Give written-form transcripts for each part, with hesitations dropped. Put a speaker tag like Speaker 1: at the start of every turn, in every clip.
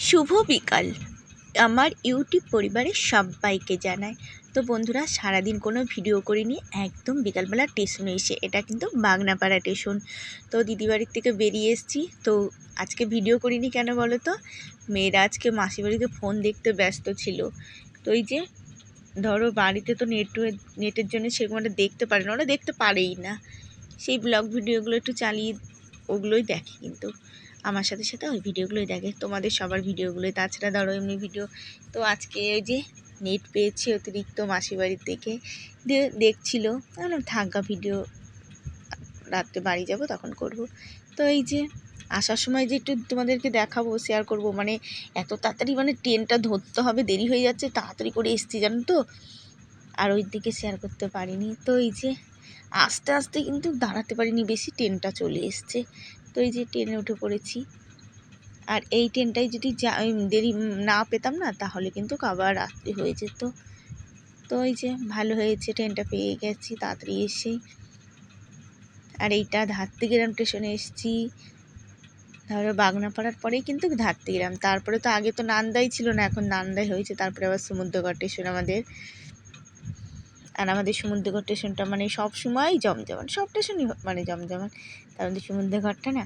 Speaker 1: শুভ বিকাল আমার ইউটিউব পরিবারের সবাইকে জানায়। তো বন্ধুরা, সারাদিন কোনো ভিডিও করিনি, একদম বিকালবেলা স্টেশনে এসে, এটা কিন্তু বাগনাপাড়া স্টেশন। তো দিদিবাড়ির থেকে বেরিয়ে এসেছি। তো আজকে ভিডিও করিনি কেন বলো তো, মেয়েরা আজকে মাসি বাড়িতে ফোন দেখতে ব্যস্ত ছিল। তো এই যে ধরো বাড়িতে তো নেটের জন্য সেগুলো দেখতে পারে না, ওরা দেখতে পারেই না। সেই ব্লগ ভিডিওগুলো একটু চালিয়ে ওগুলোই দেখে, কিন্তু আমার সাথে সাথে ওই ভিডিওগুলোই দেখে, তোমাদের সবার ভিডিওগুলোই। তাছাড়া ধরো এমনি ভিডিও। তো আজকে ওই যে নেট পেয়েছি অতিরিক্ত মাসির বাড়ির থেকে, দিয়ে দেখছিল, থাকা ভিডিও রাত্রে বাড়ি যাব তখন করব। তো এই যে আসার সময় যে একটু তোমাদেরকে দেখাবো, শেয়ার করব, মানে এত তাড়াতাড়ি মানে ট্রেনটা ধরতে হবে, দেরি হয়ে যাচ্ছে, তাড়াতাড়ি করে এসছি জানো তো, আর ওই দিকে শেয়ার করতে পারিনি। তো এই যে আস্তে আস্তে কিন্তু দাঁড়াতে পারিনি বেশি, ট্রেনটা চলে এসছে। তো এই যে ট্রেনে উঠে পড়েছি, আর এই ট্রেনটাই যদি দেরি না পেতাম না, তাহলে কিন্তু আবার রাত্রি হয়ে যেত। তো এই যে ভালো হয়েছে, ট্রেনটা পেয়ে গেছি তাড়াতাড়ি এসে। আর এইটা ধাত্রীগ্রাম স্টেশনে এসেছি। ধরো বাগনাপাড়ার পরেই কিন্তু ধাত্রীগ্রাম, তারপরে তো আগে তো নান্দাই ছিল না, এখন নান্দাই হয়েছে, তারপরে আবার সমুদ্রগড় স্টেশন আমাদের। আর আমাদের সমুদ্রগড় স্টেশনটা মানে সব সময় জমজমান, সব স্টেশনই মানে জমজমান, তার মধ্যে সমুদ্রগড়টা না।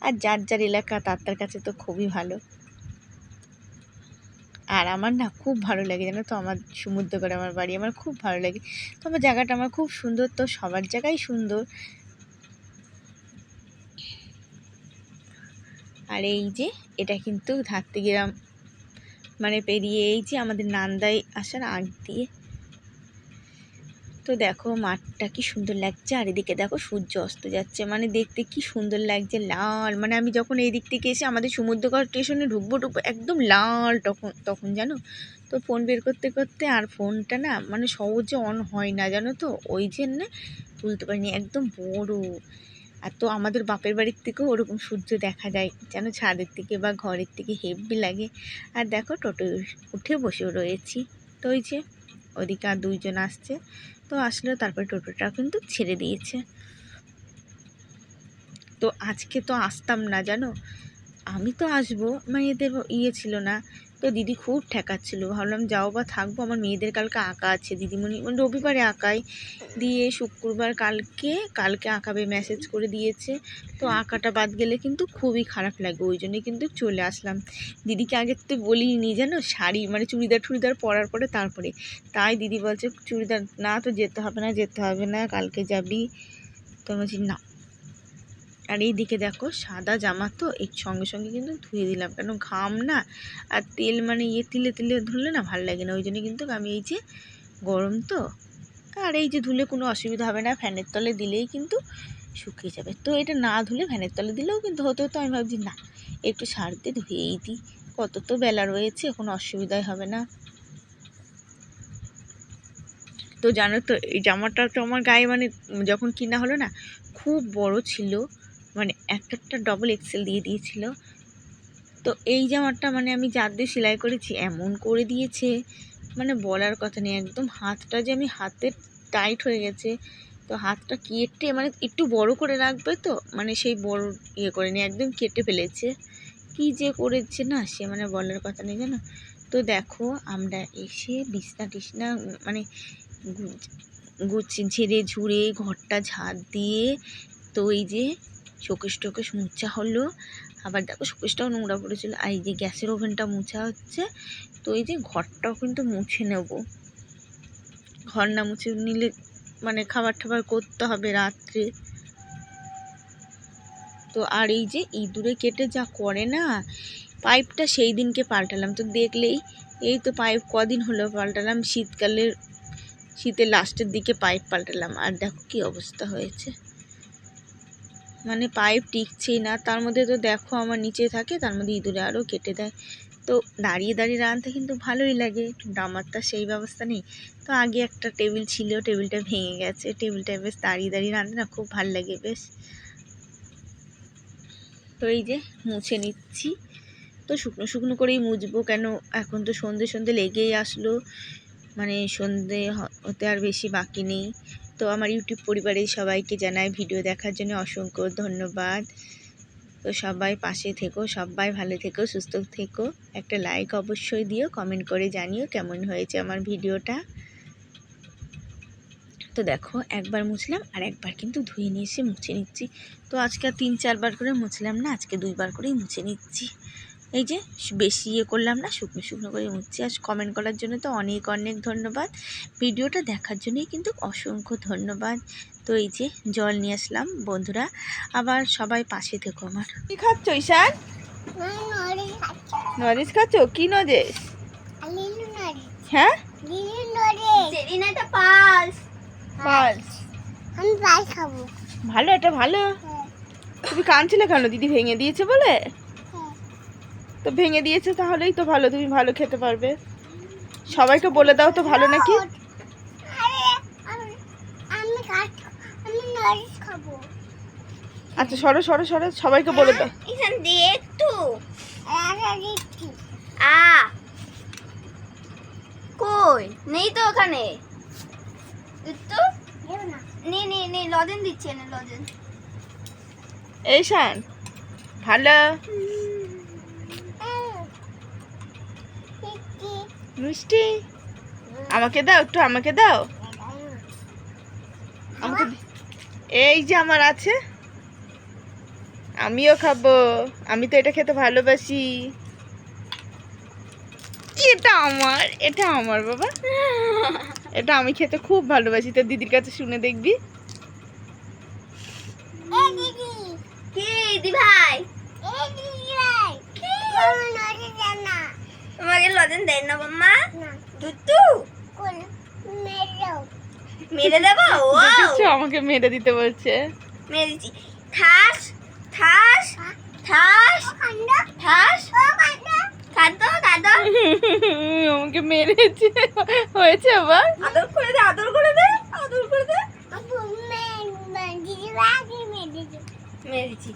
Speaker 1: আর যার যার এলাকা তার কাছে তো খুবই ভালো। আর আমার না খুব ভালো লাগে জানো তো, আমার সমুদ্রগড়ে আমার বাড়ি, আমার খুব ভালো লাগে। তো আমার জায়গাটা আমার খুব সুন্দর, তো সবার জায়গায় সুন্দর। আর এই যে এটা কিন্তু ধাত্রীগ্রাম মানে পেরিয়ে এই যে আমাদের নান্দাই আসার আগ দিয়ে। তো দেখো মাঠটা কি সুন্দর লাগছে, আর এদিকে দেখো সূর্য অস্ত যাচ্ছে, মানে দেখতে কি সুন্দর লাগছে, লাল। মানে আমি যখন এই দিক থেকে এসে আমাদের সমুদ্রগড় স্টেশনে ঢুকবো একদম লাল, তখন জানো তো ফোন বের করতে করতে, আর ফোনটা না মানে সহজে অন হয় না জানো তো, ওই জন্যে তুলতে পারিনি, একদম বড়। আর তো আমাদের বাপের বাড়ির থেকেও ওরকম সূর্য দেখা যায় যেন, ছাদের থেকে বা ঘরের থেকে হেব্বি লাগে। আর দেখো টোটো উঠে বসেও রয়েছি। তো ওই যে ওদিকে আর দুইজন আসছে, তো আসলো, তারপরে টোটোটা কিন্তু ছেড়ে দিয়েছে। তো আজকে তো আসতাম না জানো, আমি তো আসবো, মেয়েদের ছিল না। তো দিদি খুব ঠেকাচ্ছিল, ভাবলাম যাও বা থাকবো, আমার মেয়েদের কালকে আঁকা আছে, দিদিমণি মানে রবিবারে আঁকায় দিয়ে, শুক্রবার কালকে আঁকাবে মেসেজ করে দিয়েছে। তো আঁকাটা বাদ গেলে কিন্তু খুবই খারাপ লাগে, ওই জন্যই কিন্তু চলে আসলাম। দিদিকে আগের তো বলিনি জানো, শাড়ি মানে চুড়িদার পরার পরে তারপরে, তাই দিদি বলছে চুড়িদার না, তো যেতে হবে না কালকে যাবি। তো বলছি না। আর এইদিকে দেখো সাদা জামা, তো এর সঙ্গে সঙ্গে কিন্তু ধুয়ে দিলাম, কেন ঘাম না, আর তেল মানে তিলে তিলে ধুলে না ভালো লাগে না, ওই জন্য কিন্তু আমি এই যে গরম তো, আর এই যে ধুলে কোনো অসুবিধা হবে না, ফ্যানের তলে দিলেই কিন্তু শুকিয়ে যাবে। তো এটা না ধুলে ফ্যানের তলে দিলেও কিন্তু হতো, তো আমি ভাবছি না, একটু সারতে ধুয়েই দিই, কত তো বেলা রয়েছে, কোনো অসুবিধাই হবে না। তো জানো তো এই জামাটা তো আমার গায়ে মানে যখন কিনা হলো না, খুব বড় ছিল, মানে একটা ডবল এক্সেল দিয়ে দিয়েছিল। তো এই জামাটা মানে আমি যার দিয়ে সেলাই করেছি এমন করে দিয়েছে, মানে বলার কথা নেই, একদম হাতটা যে আমি হাতে টাইট হয়ে গেছে। তো হাতটা কেটে মানে একটু বড় করে রাখবে, তো মানে সেই বড় করে নিয়ে একদম কেটে ফেলেছে, কি যে করেছে না সে মানে বলার কথা নেই জানো। তো দেখো আমরা এসে বিছনা টিছনা মানে ঝেড়ে ঝুড়ে ঘরটা ঝাড় দিয়ে, তো এই যে শোকেস টোকেস মুছা হলো, আবার দেখো শোকেসটাও নোংরা পড়েছিল, আর এই যে গ্যাসের ওভেনটা মুছা হচ্ছে। তো এই যে ঘরটাও কিন্তু মুছে নেব, ঘর না মুছে নিলে মানে খাবার টাবার করতে হবে রাত্রে। তো আর এই যে ইঁদুরে কেটে যা করে না, পাইপটা সেই দিনকে পাল্টালাম, তো দেখলেই, এই তো পাইপ কদিন হলো পাল্টালাম, শীতের লাস্টের দিকে পাইপ পাল্টালাম, আর দেখো কি অবস্থা হয়েছে, মানে পাইপ টিকছেই না। তার মধ্যে তো দেখো আমার নিচে থাকে, তার মধ্যে ইঁদুরে আরও কেটে দেয়। তো দাঁড়িয়ে দাঁড়িয়ে রাঁধতে কিন্তু ভালোই লাগে, কিন্তু আমার তো সেই ব্যবস্থা নেই। তো আগে একটা টেবিল ছিল, টেবিলটা ভেঙে গেছে, টেবিলটা বেশ দাঁড়িয়ে দাঁড়িয়ে রাঁধতে না খুব ভালো লাগে বেশ। তো এই যে মুছে নিচ্ছি, তো শুকনো শুকনো করেই মুছবো, কেন এখন তো সন্ধে লেগেই আসলো, মানে সন্ধে হতে আর বেশি বাকি নেই। তো আমার ইউটিউব পরিবারের সবাইকে জানাই ভিডিও দেখার জন্য অসংখ্য ধন্যবাদ। তো সবাই পাশে থেকো, সবাই ভালো থেকো, সুস্থ থেকো। একটা লাইক অবশ্যই দিও, কমেন্ট করে জানিও কেমন হয়েছে আমার ভিডিওটা। তো দেখো একবার মুছলাম আর একবার কিন্তু ধুয়ে নিয়ে এসে মুছে নিচ্ছি। তো আজকে 3-4 বার করে মুছলাম না, আজকে 2 বার করেই মুছে নিচ্ছি। এই যে বেশি করলাম না, শুকনো শুকনো করে মুছছি। আর কমেন্ট করার জন্য তো অনেক অনেক ধন্যবাদ, ভিডিওটা দেখার জন্যই কিন্তু অসংখ্য ধন্যবাদ। তো এই যে জল নিয়ে আসলাম বন্ধুরা, আবার সবাই পাশে থেকো আমার। কি খাচ্ছ ঈশান? নরিশ খাচ্ছ? কি নরিশ? হ্যাঁ ভালো, এটা ভালো। তুমি কাঁদছিলে কেন? দিদি ভেঙে দিয়েছে বলে? তো ভেঙে দিয়েছে তাহলেই তো ভালো, তুমি ভালো খেতে পারবে। সবাইকে বলে দাও তো ভালো নাকি। আচ্ছা সরো সরো সরো, সবাইকে বলে দাও।
Speaker 2: কই নেই তো ওখানে, তো নে লজেন দিচ্ছে না, লজেন।
Speaker 1: ঈশান ভালো মিষ্টি আমাকে দাও, একটু আমাকে দাও। আমাকে এই যে আমার আছে, আমিও খাবো, আমি তো এটা খেতে ভালোবাসি। এটা আমার, এটা আমার বাবা, এটা আমি খেতে খুব ভালোবাসি। তো দিদির কাছে শুনে দেখবি।
Speaker 2: কি দি ভাই, তোমাকে লজেন দেন না মাম্মা? দুটু মেরে দেবো?
Speaker 1: দেখেছো আমাকে মেরে দিতে বলছে।
Speaker 2: মেরে দিচ্ছি। ঠাস ঠাস ঠাস ঠাস, কাঁদো কাঁদো।
Speaker 1: আমাকে মেরেছে, হয়েছে আবার।
Speaker 2: আদর করে দে, আদর করে দে, আদর করে দে। মেরেছি।